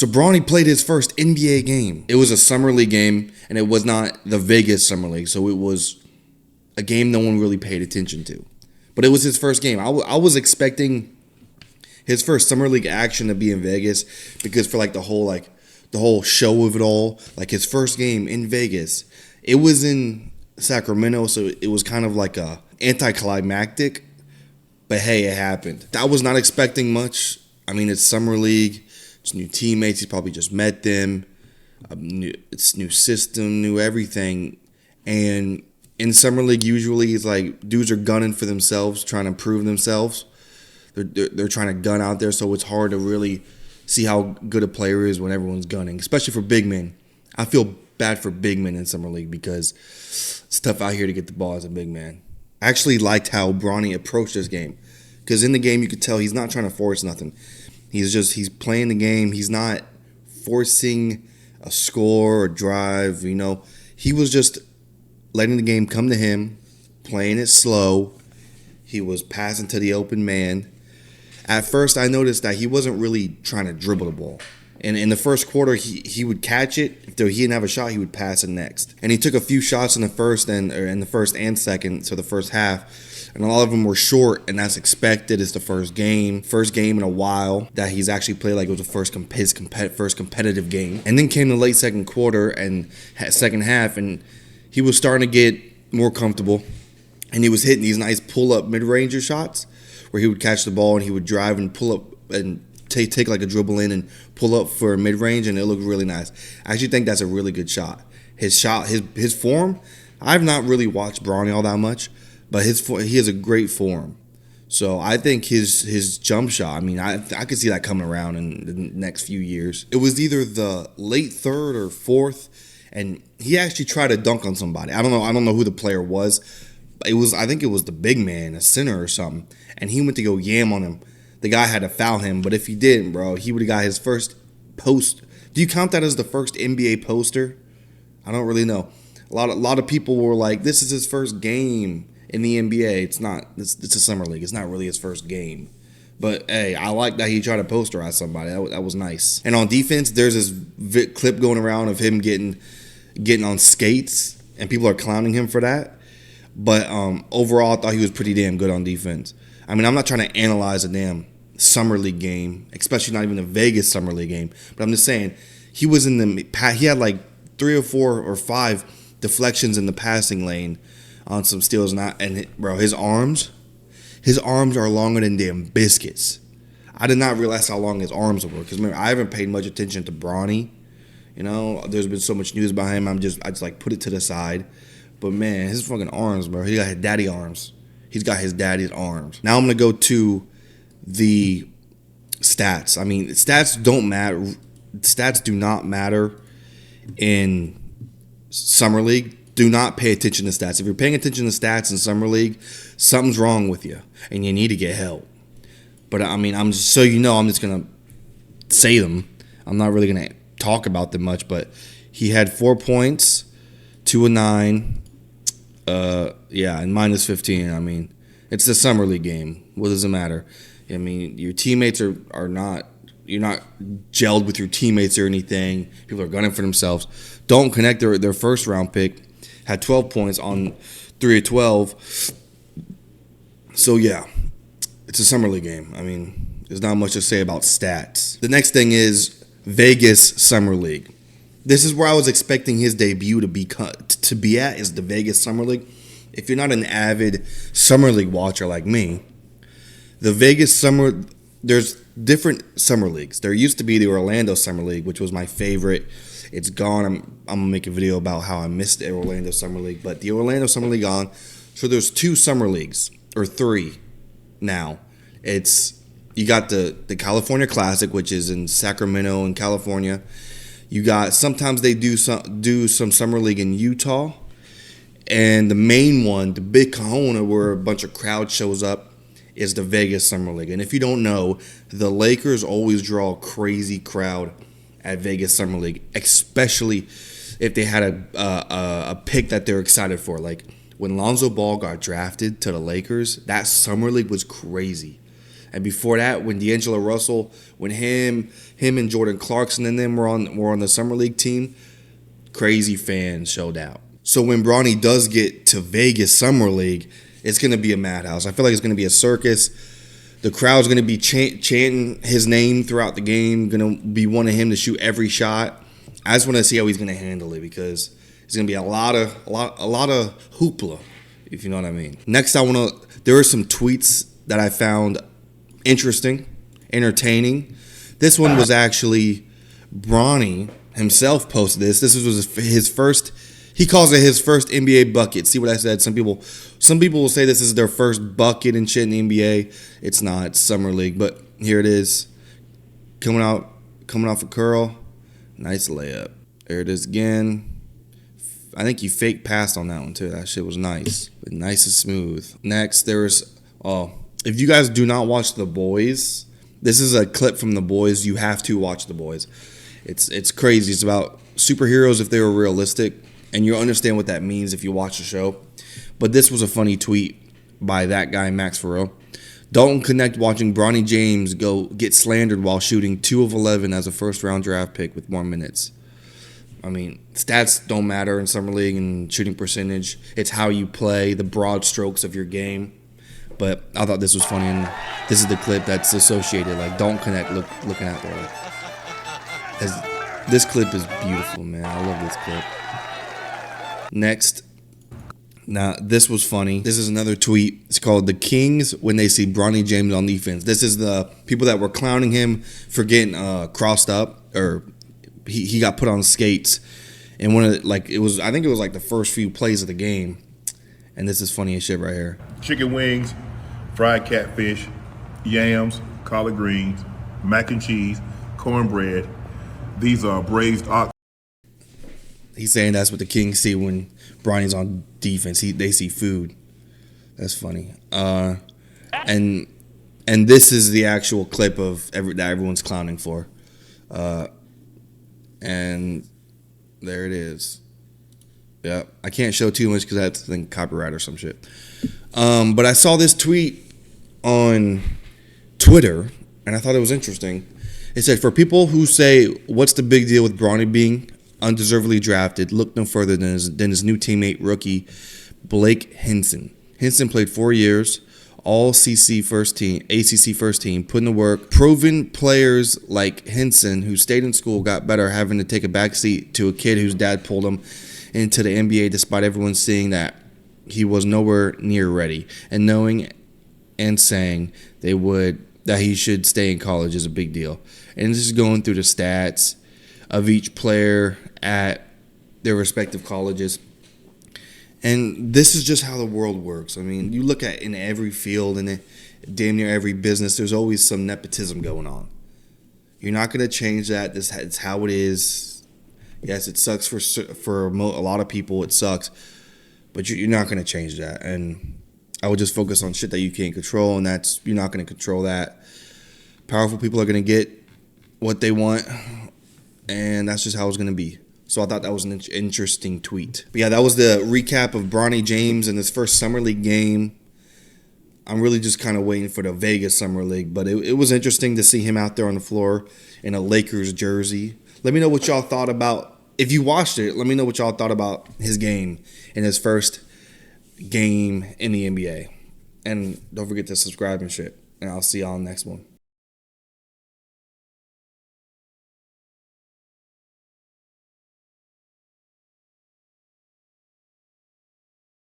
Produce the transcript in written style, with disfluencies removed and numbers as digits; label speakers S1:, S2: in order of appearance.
S1: So Bronny played his first NBA game. It was a summer league game, and it was not the Vegas summer league, so it was a game no one really paid attention to. But it was his first game. I was expecting his first summer league action to be in Vegas because for the whole show of it all, like his first game in Vegas, it was in Sacramento, so it was kind of like a anticlimactic. But hey, it happened. I was not expecting much. I mean, it's summer league. It's new teammates. He probably just met them. It's new system, new everything. And in summer league, usually it's like dudes are gunning for themselves, trying to prove themselves. They're trying to gun out there, so it's hard to really see how good a player is when everyone's gunning, especially for big men. I feel bad for big men in summer league because it's tough out here to get the ball as a big man. I actually liked how Bronny approached this game because in the game you could tell he's not trying to force nothing. He's playing the game. He's not forcing a score or drive. He was just letting the game come to him, playing it slow. He was passing to the open man. At first, I noticed that he wasn't really trying to dribble the ball. And in the first quarter, he would catch it. If he didn't have a shot, he would pass it next. And he took a few shots in the first and second, so the first half. And a lot of them were short, and that's expected. It's the first game in a while that he's actually played like it was his first competitive game. And then came the late second quarter and second half, and he was starting to get more comfortable. And he was hitting these nice pull-up mid-ranger shots where he would catch the ball and he would drive and pull up and take like a dribble in and pull up for mid-range, and it looked really nice. I actually think that's a really good shot. His form, I've not really watched Bronny all that much, but he has a great form. So I think his jump shot, I mean, I could see that coming around in the next few years. It was either the late third or fourth, and he actually tried to dunk on somebody. I don't know who the player was. I think it was the big man, a center or something, and he went to go yam on him. The guy had to foul him, but if he didn't, bro, he would have got his first post. Do you count that as the first NBA poster? I don't really know. A lot of people were like, this is his first game in the NBA. It's not. It's a summer league. It's not really his first game. But hey, I like that he tried to posterize somebody. That was nice. And on defense, there's this clip going around of him getting on skates, and people are clowning him for that. But overall, I thought he was pretty damn good on defense. I mean, I'm not trying to analyze a damn summer league game, especially not even a Vegas summer league game. But I'm just saying, he had like 3 or 4 or 5 deflections in the passing lane on some steals. Bro, his arms are longer than damn biscuits. I did not realize how long his arms were because remember, I haven't paid much attention to Bronny. There's been so much news about him. I just like put it to the side. But man, his fucking arms, bro. He got his daddy arms. He's got his daddy's arms. Now I'm going to go to the stats. I mean, stats don't matter. Stats do not matter in Summer League. Do not pay attention to stats. If you're paying attention to stats in Summer League, something's wrong with you, and you need to get help. But I mean, I'm just going to say them. I'm not really going to talk about them much, but he had 4 points, 2 of 9. And minus 15. I mean, it's the summer league game. What does it matter? I mean, your teammates are not. You're not gelled with your teammates or anything. People are gunning for themselves. Don't connect their first round pick. Had 12 points on 3 of 12. So yeah, it's a summer league game. I mean, there's not much to say about stats. The next thing is Vegas Summer League. This is where I was expecting his debut to be at, is the Vegas Summer League. If you're not an avid Summer League watcher like me, there's different Summer Leagues. There used to be the Orlando Summer League, which was my favorite. It's gone. I'm going to make a video about how I missed the Orlando Summer League, but the Orlando Summer League gone. So there's 2 Summer Leagues, or 3 now. You got the California Classic, which is in Sacramento in California. You got, sometimes they do some summer league in Utah, and the main one, the big kahuna where a bunch of crowd shows up, is the Vegas Summer League. And if you don't know, the Lakers always draw a crazy crowd at Vegas Summer League, especially if they had a pick that they're excited for. Like when Lonzo Ball got drafted to the Lakers, that Summer League was crazy. And before that, when D'Angelo Russell, when him and Jordan Clarkson and them were on the summer league team, crazy fans showed out. So when Bronny does get to Vegas Summer League, it's going to be a madhouse. I feel like it's going to be a circus. The crowd's going to be chanting his name throughout the game, going to be wanting him to shoot every shot. I just want to see how he's going to handle it because it's going to be a lot of hoopla, if you know what I mean. Next, there are some tweets that I found interesting, entertaining. This one was actually Bronny himself posted this. This was his first. He calls it his first NBA bucket. See what I said? Some people will say this is their first bucket and shit in the NBA. It's not. It's summer league, but here it is. Coming off a curl. Nice layup. There it is again. I think you fake passed on that one too. That shit was nice. But nice and smooth. Next, if you guys do not watch The Boys, this is a clip from The Boys. You have to watch The Boys. It's crazy. It's about superheroes if they were realistic, and you'll understand what that means if you watch the show. But this was a funny tweet by that guy, Max Farrell. Don't connect watching Bronny James get slandered while shooting 2 of 11 as a first-round draft pick with more minutes. I mean, stats don't matter in Summer League and shooting percentage. It's how you play, the broad strokes of your game. But I thought this was funny, and this is the clip that's associated. Like, don't connect looking out there. This clip is beautiful, man. I love this clip. Next. Now, this was funny. This is another tweet. It's called "The Kings When They See Bronny James on Defense." This is the people that were clowning him for getting crossed up, or he got put on skates. And I think it was like the first few plays of the game. And this is funny as shit right here.
S2: Chicken wings, fried catfish, yams, collard greens, mac and cheese, cornbread. These are braised ox.
S1: He's saying that's what the Kings see when Bronny's on defense. They see food. That's funny. And this is the actual clip of that everyone's clowning for. And there it is. Yeah, I can't show too much because that's copyright or some shit. But I saw this tweet on Twitter, and I thought it was interesting. It said, for people who say, what's the big deal with Bronny being undeservedly drafted, look no further than his new teammate, rookie Blake Hinson. Hinson played 4 years, all ACC first team, put in the work. Proven players like Hinson, who stayed in school, got better having to take a backseat to a kid whose dad pulled him into the NBA despite everyone seeing that he was nowhere near ready, and knowing and saying that he should stay in college is a big deal. And this is going through the stats of each player at their respective colleges. And this is just how the world works. I mean, you look at in every field and damn near every business, there's always some nepotism going on. You're not going to change that. It's how it is. Yes, it sucks for a lot of people. It sucks. But you're not going to change that. And I would just focus on shit that you can't control, and you're not going to control that. Powerful people are going to get what they want, and that's just how it's going to be. So I thought that was an interesting tweet. But yeah, that was the recap of Bronny James in his first Summer League game. I'm really just kind of waiting for the Vegas Summer League, but it was interesting to see him out there on the floor in a Lakers jersey. Let me know what y'all thought about, if you watched it, let me know what y'all thought about his game in his first game in the NBA. And don't forget to subscribe and shit. And I'll see y'all in the next one.